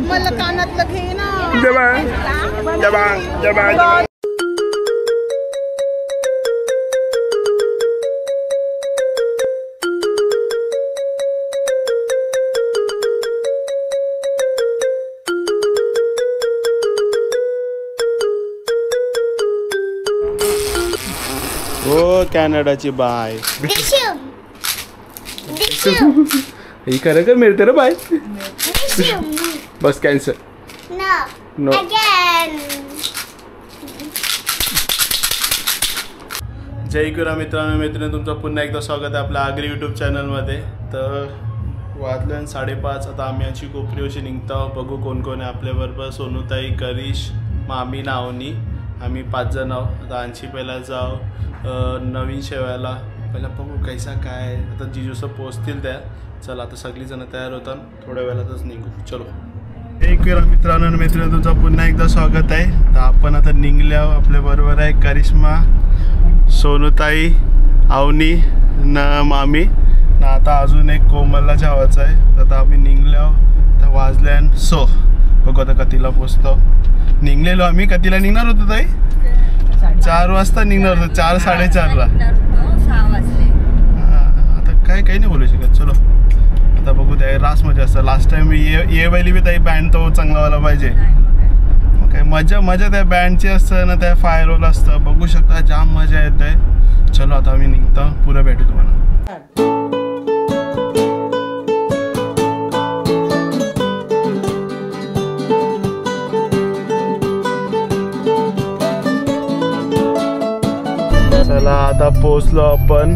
मला कानातलं घे ना. हो कॅनडाची बाय ही खरं कर मिळते रे बाय. बस कॅन्सल. नो जय गुरा मित्रांनो मैत्रिणी, तुमचं पुन्हा एकदा स्वागत आहे आपल्या आगरी यूट्यूब चॅनलमध्ये. तर वाजल्यान 5:30. आता आम्ही यांची कोपरीवशी निघतो. बघू कोण कोण आहे आपल्याबरोबर. सोनूताई, करिश, मामी, नावनी, आम्ही 5 जण आहोत. आता आणखी पहिला जाऊ नवीन शेवायला. पहिला बघू कैसा काय. आता जिजूसं पोचतील त्या. चला आता सगळीजणं तयार होतात, थोड्या वेळातच निघू. चलो. एक वेळा मित्रांनो आणि मैत्रिणी, तुमचं पुन्हा एकदा स्वागत आहे. तर आपण आता निघल्या. आपल्याबरोबर आहे करिश्मा, सोनूताई, अवनी न मामी ना. आता अजून एक कोमलला जावाचं आहे. आता आम्ही निघल्या. तर वाजल्यान 6. बघू आता कधीला पोचतो. निघलेलो आम्ही. कधीला निघणार होतो ताई? 4 वाजता निघणार होतो. 4 4:30ला. आता काय काही नाही बोलू शकत. चलो आता बघू. त्या रास मजा असतं. लास्ट टाइम ये वेळी बी ताई बँड तो चांगलावाला पाहिजे. मग काय मजा त्या बँडची असतं ना, त्या फायर रोल असतं. बघू शकता जाम मजा येते. चलो आता आम्ही निघतो. पुढे भेटू तुम्हाला. चला आता पोचलो आपण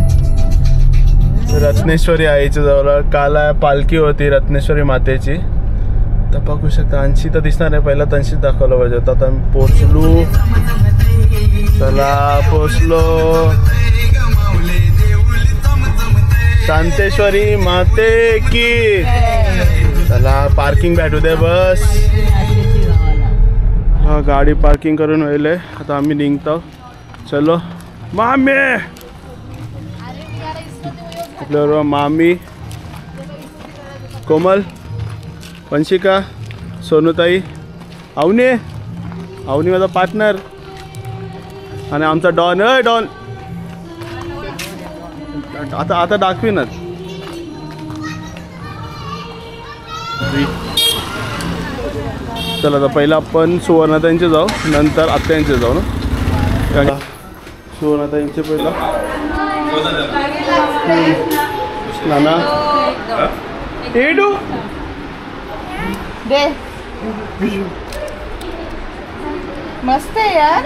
रत्नेश्वरी आईच्या जवळ. काल पालखी होती रत्नेश्वरी मातेची. तर बघू शकता. अंशी तर दिसणार नाही, पहिला तंशीच दाखवलं पाहिजे होतं. आता आम्ही पोचलो. चला पोचलो. शांतेश्वरी माते की. चला पार्किंग भेटू दे बस. हा गाडी पार्किंग करून होईल. आता आम्ही निघतो. चलो मामी. आपल्याबरोबर मामी, कोमल, वंशिका, सोनूताई, अवनी माझा पार्टनर आणि आमचा डॉन. डॉन आता दाखवीनच. चला आता पहिला आपण सुवर्णाताईंचे जाऊ, नंतर आत्यांचे जाऊ ना. सुवर्णाताईंचे पहिला नाना एडू दे. मस्त आहे यार.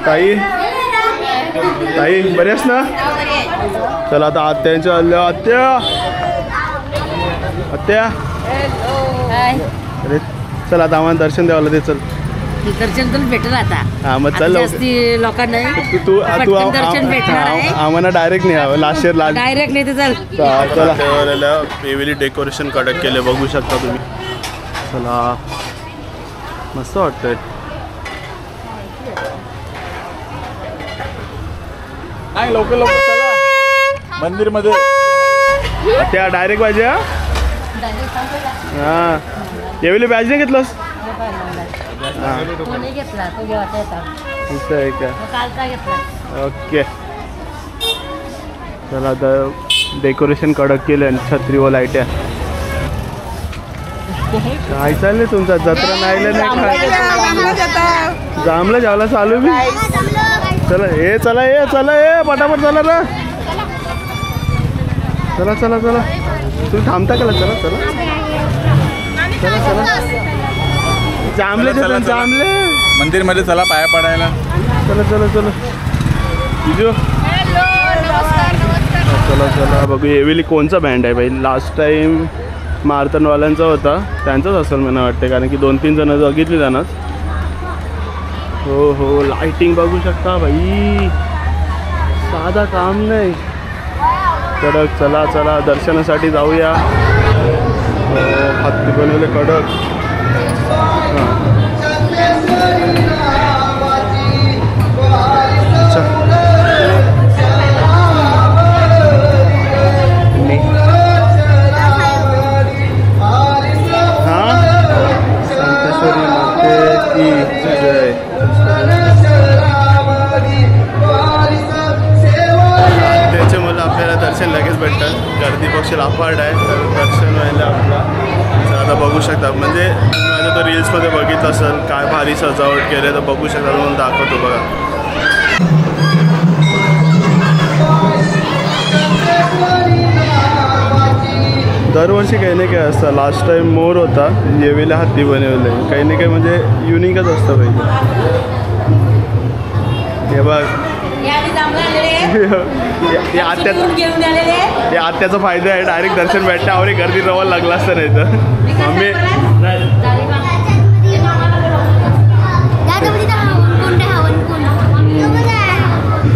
ताई ताई बरी आहेस ना. चला आता आत्यांच्या आल्या. आत्या अरे चला आता आम्हाला दर्शन द्यावं दे. चल दर्शन तर भेटेल आता. हा मग चल लोकांना तू आम्हाला डायरेक्ट नाही यावं. लास्ट इयर डायरेक्ट नाही तर चला. हेवीली डेकोरेशन कडक केले बघू शकता तुम्ही. चला मस्त वाटतंय. नाही लवकर चला मंदिर मध्ये. त्या डायरेक्ट पाहिजे. हा यावेळी बॅज नाही घेतलंस. ओके चला आता डेकोरेशन कडक केलं. छत्री व लाईट्या. काय चाललंय तुमचा. जत्रा नाही जामला जावला चालू मी. चला हे चला ये पटापट चला ना. चला चला चला तुम्ही थांबता का. चला चला चला चला. जामले जामले मंदिर मध्ये. चला पाया पडायला. चला चला चला जिजू. चला चला बघू हेवेली कोणचा बँड आहे भाई. लास्ट टाइम मारतनवाल्यांचा होता, त्यांचाच असेल मला वाटते, कारण की 2-3 जण बघितली जाणार. हो लाइटिंग बघू शकता भाई. साधा काम नाही. कडक. चला चला दर्शनासाठी जाऊया. हात बनवले कडक. गर्दी बघशील अफाट आहे. तर दर्शन व्हायला आपला तर आता बघू शकता. म्हणजे तुम्ही माझ्या तर रील्समध्ये बघितलं असेल काय भारी सजावट केली तर बघू शकता. म्हणून दाखवतो बघा. दरवर्षी काही ना काही असतं. लास्ट टाइम मोर होता, येवेला हत्ती बनवले. काही ना काही म्हणजे युनिकच असतं पाहिजे. हे बघ हे आत्याचा फायदा आहे. डायरेक्ट दर्शन भेटतं. आवडी गर्दी रवायला लागला असतं नाही तर मम्मी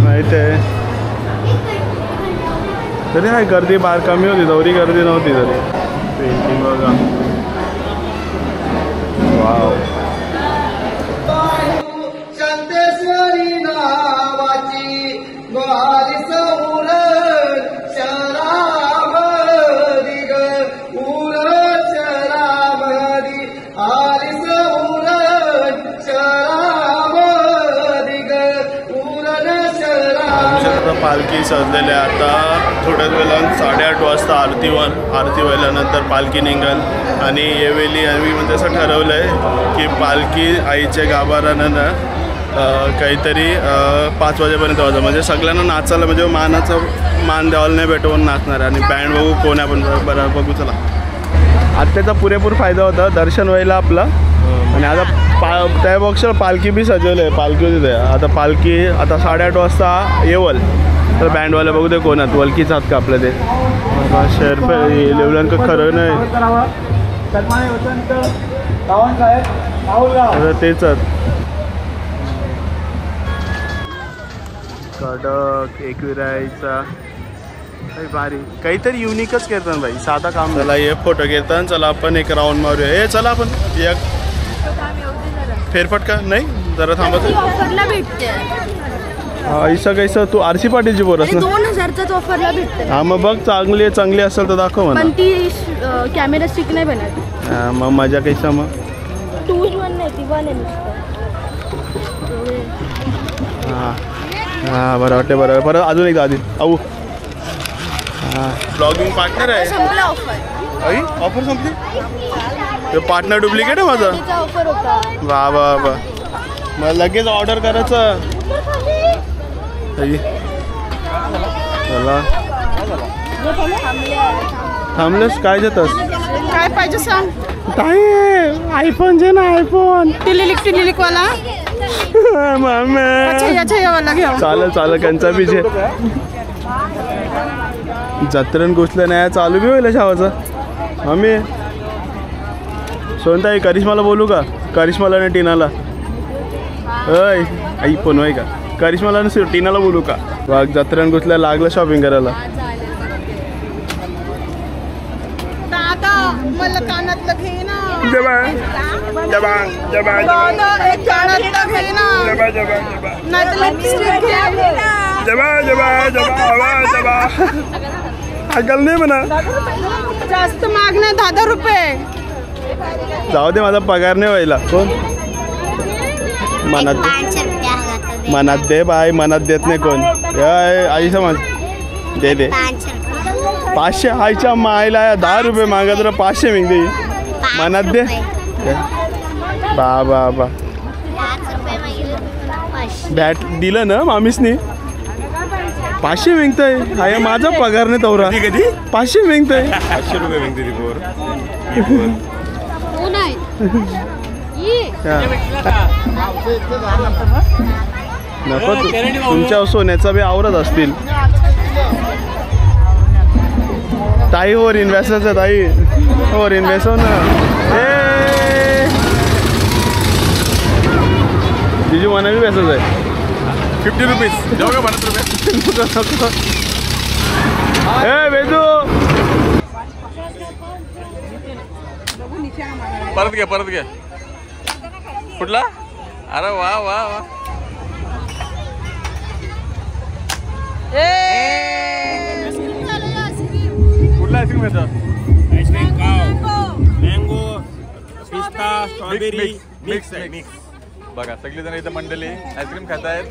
माहित आहे तरी नाही. गर्दी बाहेर कमी होती, तेवढी गर्दी नव्हती तरी. पेंटिंग बघा. वाव. पालखी सजलेली आहे. आता थोड्याच वेळात 8:30 वाजता आरती व्हायल्यानंतर पालखी निघाल. आणि येवेली आम्ही म्हणजे असं ठरवलं आहे की पालखी आईच्या गाभाऱ्यानं ना काहीतरी 5 वाजेपर्यंत वाजवा. म्हणजे सगळ्यांना नाचायला म्हणजे मान द्यायला नाही भेटू म्हणून नाचणार. आणि बँड बघू कोण आपण बरं बघू. चला. आत्याचा पुरेपूर फायदा होता दर्शन व्हायला आपला. आणि आता त्या बॉक्सला पालखी बी सजवलं आहे. पालखी होती ते. आता पालखी आता 8:30 वाजता येवल. तर बँडवाले बघू दे कोण आहेत. वलकीच आहात का आपल्या ते शहर लेवलन का खरं नाही. आता तेच कडक एकविरायचा भारी काहीतरी युनिकच करतात भाई. साधा काम. चला हे फोटो घेतात. चला आपण एक राऊंड मारूया. हे चला आपण एक फेरफटका नाही जरा थांबत. ऐसा कैसा तू आरसी पाटीलची बोलस ना. 2000चा ऑफरला भेटते. हा मग बघ चांगली असेल तर दाखव मला. पण ती कॅमेरा स्टिक नाही बनत. हा मग मजा कैसा मग 2-1 नाही ती 1 आहे. हां हां बरं वाटते. बरं परत अजून एकदा आधी आऊ. हां ब्लॉगिंग पार्टनर आहे. संपला ऑफर. आई ऑफर संपली. पार्टनर डुप्लिकेट आहे माझा. ऑफर होता. वा वा वा. मग लगेच ऑर्डर करायचं. चला थांबलेस काय देतस. काय पाहिजे सांग. काय आयफोन जे ना आयफोन टिलिलिक वाला. चालेल कंचा बीजे जत्रण घुसलं नाही. चालू बी होईल शावाचं. मम्मी सोनताई करिश्माला बोलू का. करिश्माला आणि टीनाला. अय आई पण होय का. करिश्माला आणि टीनाला बोलू का. वाघ जत्रण घुसल्या लागलं शॉपिंग करायला. मला कानातलं घे ना. अकल नाही म्हणा. जास्त माग नाही. 10 रुपये. जाऊ दे माझा पगार नाही व्हायला. कोण मनात दे बाय. मनात देत नाही कोण. आई समज दे 500. आईच्या मायला 10 रुपये मागत तर 500 मिळते. मनात दे. बा बॅट दिलं ना मामीसनी. 500 मिळतंय. आहे माझा पगार नाही तवरा. कधी 500 मिळतंय. 500 रुपये मिळते. नको तुमच्या सोन्याचा बी आवरत असतील. ताई वर इन्व्हेस्टरचं ताई वर इन्व्हेस्ट हो ना. जीजू मना बी बेसच आहे. 50 रुपीज जाऊ का. 50 रुपये. ए बेजू परत घ्या. कुठला. अरे वा वा वा. कुठला आईस्क्रीम येतं. आईस्क्रीम मँगो पिस्ता स्ट्रॉबेरी मिक्स. बघा सगळीजण इथं मंडळी आईस्क्रीम खात आहेत.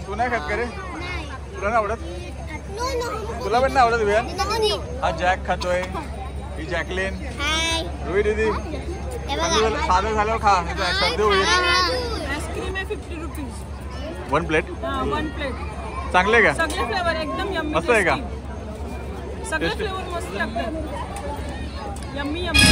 तू नाही खात का रे. तुला नाही आवडत. तुला पण नाही आवडत विहान? हा जॅक खातोय, ही जॅकलिन, रुई दीदी. साधं झाल्यावर खा, सर्दी होईल. आईस्क्रीम आहे 50 रुपीज. 1 plate 1 plate. चांगले का? सगळे फ्लेवर एकदम यम्मी. मस्त आहे का? सगळे Tasty. फ्लेवर मस्त लागतात. Yummy yummy.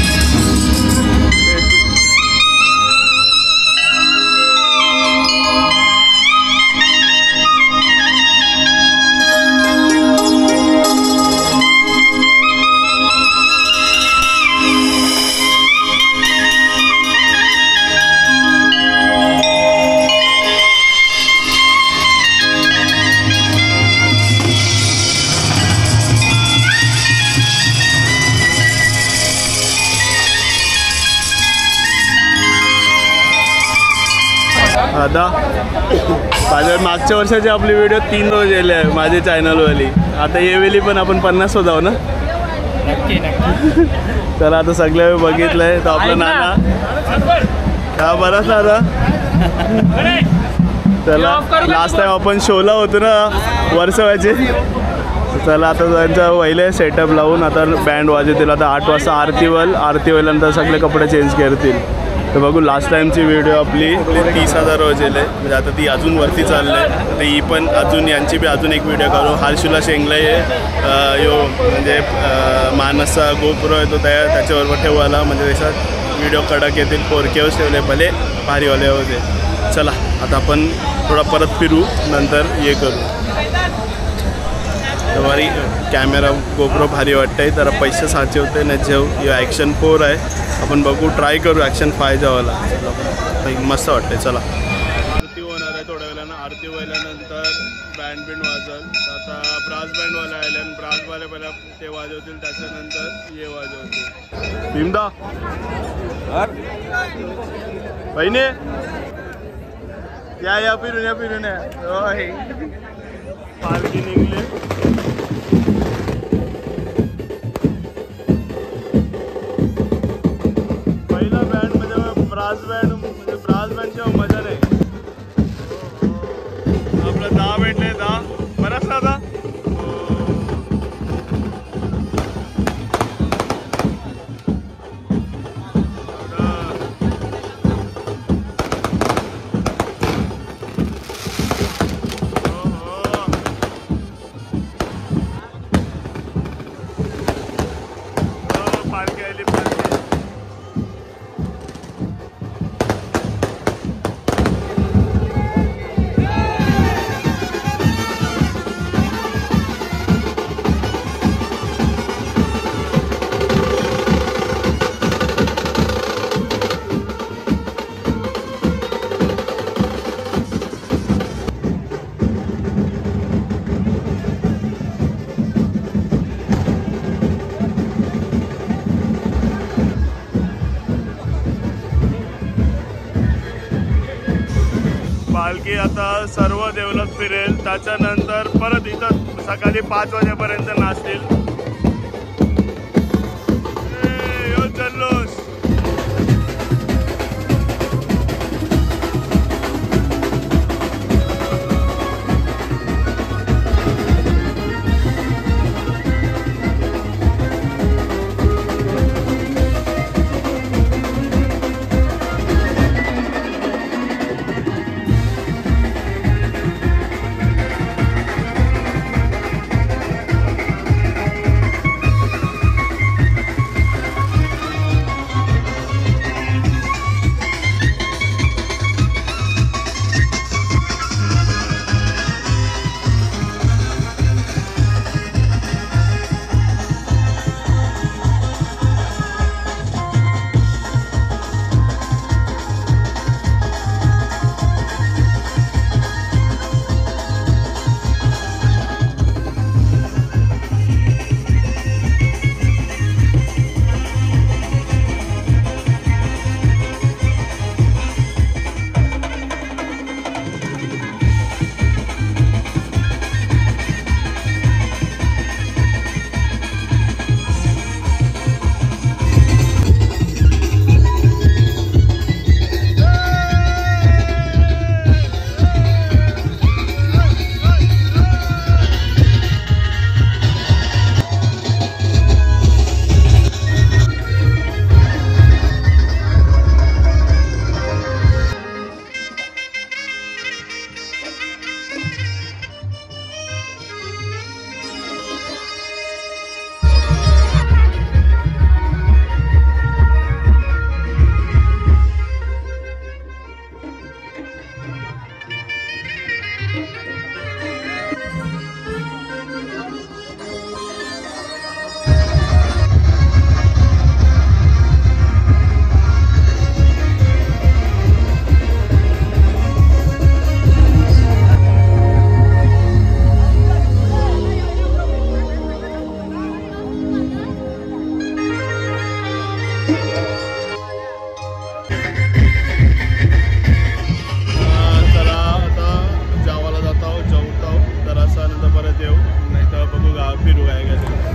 आता माझ्या मागच्या वर्षाची आपली व्हिडिओ 3 रोज गेले आहे माझी चॅनलवाली. आता येवेली पण आपण 50 जाऊ ना. तर आता सगळं बघितलंय. तर आपलं नाना हा बराच नाना. चला लास्ट टाइम आपण शोला होतो ना वर्षाचे. चला आता त्यांचा पहिले सेटअप लावून आता बँड वाजवतील. आता 8 वाजता आरती व्हायल्यानंतर सगळे कपडे चेंज करतील. तर बघू लास्ट टाईमची व्हिडिओ आपली 30,000 रोजेल आहे. म्हणजे आता ती अजून वरती चाललं आहे. तर ही पण अजून यांची बी अजून एक व्हिडिओ करू. हर्षूला शेंगला आहे यो म्हणजे मानसचा गोप्रो आहे तो त्याच्याबरोबर ठेवायला म्हणजे त्याच्यात व्हिडिओ कडक येतील. 4Kवर ठेवले भले भारीवाले होते. चला आता आपण थोडा परत फिरू नंतर हे करू. भारी कॅमेरा गोप्रो भारी वाटतंय. तर पैसे साचे होते ना जेव ॲक्शन 4 आहे. आपण बघू ट्राय करू ॲक्शन 5 जावाला. मस्त वाटतंय. चला आरती होणार आहे थोड्या वेळानं. आरती व्हायल्यानंतर बँड बिंड वाजल. आता ब्रास बँडवाले आले आणि ब्रासवाले पहिला ते वाजवतील त्याच्यानंतर हे वाजवतील. भीमदा बहिणी या फिरून या. पालखी निघले. पहिला बँड म्हणजे ब्रास बँडच्या मजा नाही. आपलं 10 भेटले 10 बराच ना आता. पालखी आता सर्व देवळात फिरेल. त्याच्यानंतर परत इथं सकाळी 5 वाजेपर्यंत नाचतील. जल्लोष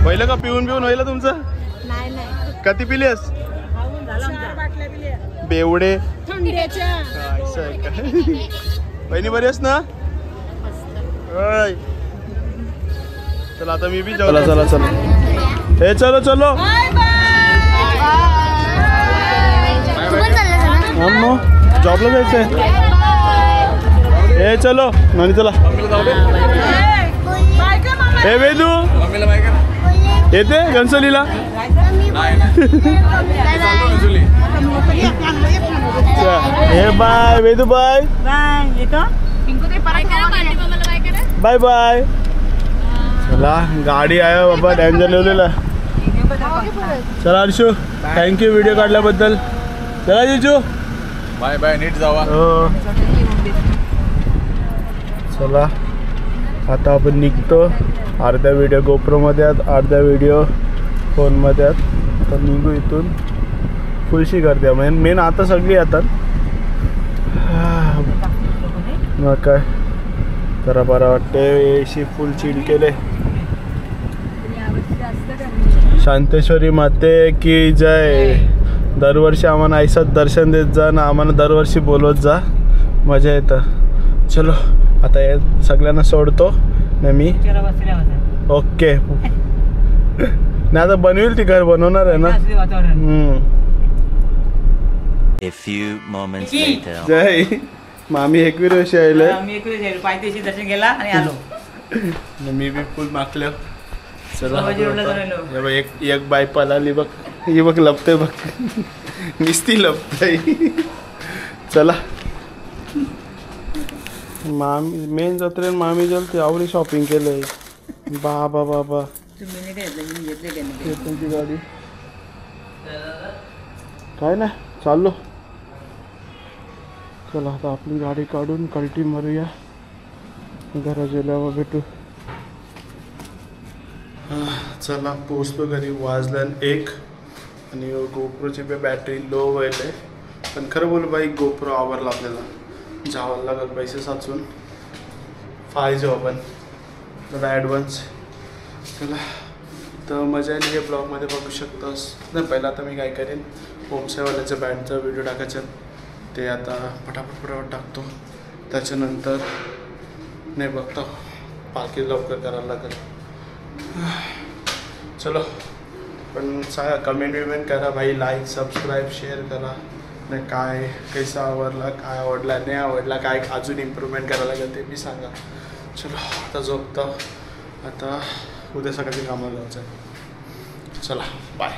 पहिलं का पिऊन व्हायला तुमचं? नाही नाही कधी पिलीस? 4 बाटल्या दिल्या बेवडे थंडीच्या. असं आहे का? बहिणी बरी आहेस ना? होय. चला आता मी बी चला चला चला हे चलो चलो जॉबला जायचंय. हे चलो नाही चला. हे वेदू मम्मीला बाय कर. येते घनसोलीला. हे बाय वेदू बाय बाय बाय. चला गाडी आहे बाबा डेंजर लिहिलेला. चला अर्शू थँक्यू व्हिडिओ काढल्याबद्दल. चला जिजू बाय बाय नीट जावा. हो चला आता आपण निघतो. अर्ध्या व्हिडिओ गोप्रोमध्ये आहेत अर्ध्या व्हिडिओ फोनमध्ये आहेत. तर निघू इथून. फुलशी गर्दी आहे म्हणजे मेन आता सगळी येतात. मग काय जरा बरं वाटते. एसी फुल चिल केले. शांतेश्वरी माते की जय. दरवर्षी आम्हाला ऐसात दर्शन देत जा ना आम्हाला दरवर्षी बोलवत जा. मजा येतं. चलो आता हे सगळ्यांना सोडतो ना मी. ओके नाही आता बनवेल ती घर बनवणार आहे ना. A few moments later. जय मामी 21 वर्षी आले. पायथ्याशी दर्शन केला आणि आलो. मी बी फुल मागल्या. चला हे बघ एक बाय पळाली बघ. ही बघ लपते बघ. निस्ती लपते. चला मामी मेन जत्रेन मामी जलते आवडी शॉपिंग केलंय. बाबा बाबा तुमची गाडी काय नाही चाललो. चला आता आपली गाडी काढून कल्टी मारूया. घरा गेल्यावर भेटू. चला पोचलो घरी. वाजल्यान 1 आणि गोप्रोची बॅटरी लो व्हायला आहे. पण खरं बोलू बाई गोप्रो आवरला आपल्याला. जावं लागेल पैसे साचून पाहिजे आपण जरा ॲडव्हान्स. चला तर मजा येईल. हे ब्लॉगमध्ये बघू शकतोस. नाही पहिला आता मी काय करेन होमसेवाल्याच्या बँडचा व्हिडिओ टाकायचा ते आता फटाफट टाकतो. त्याच्यानंतर नाही बघतो पालखी लवकर करायला लागेल. चलो पण सांगा कमेंट विमेंट करा भाई. लाईक सबस्क्राईब शेअर करा. नाही काय कैसा आवडला काय आवडला नाही आवडला काय अजून इम्प्रूव्हमेंट करायला लागेल ते मी सांगा. चलो आता झोपतो. आता उद्या सकाळची कामाला जायचं. चला बाय.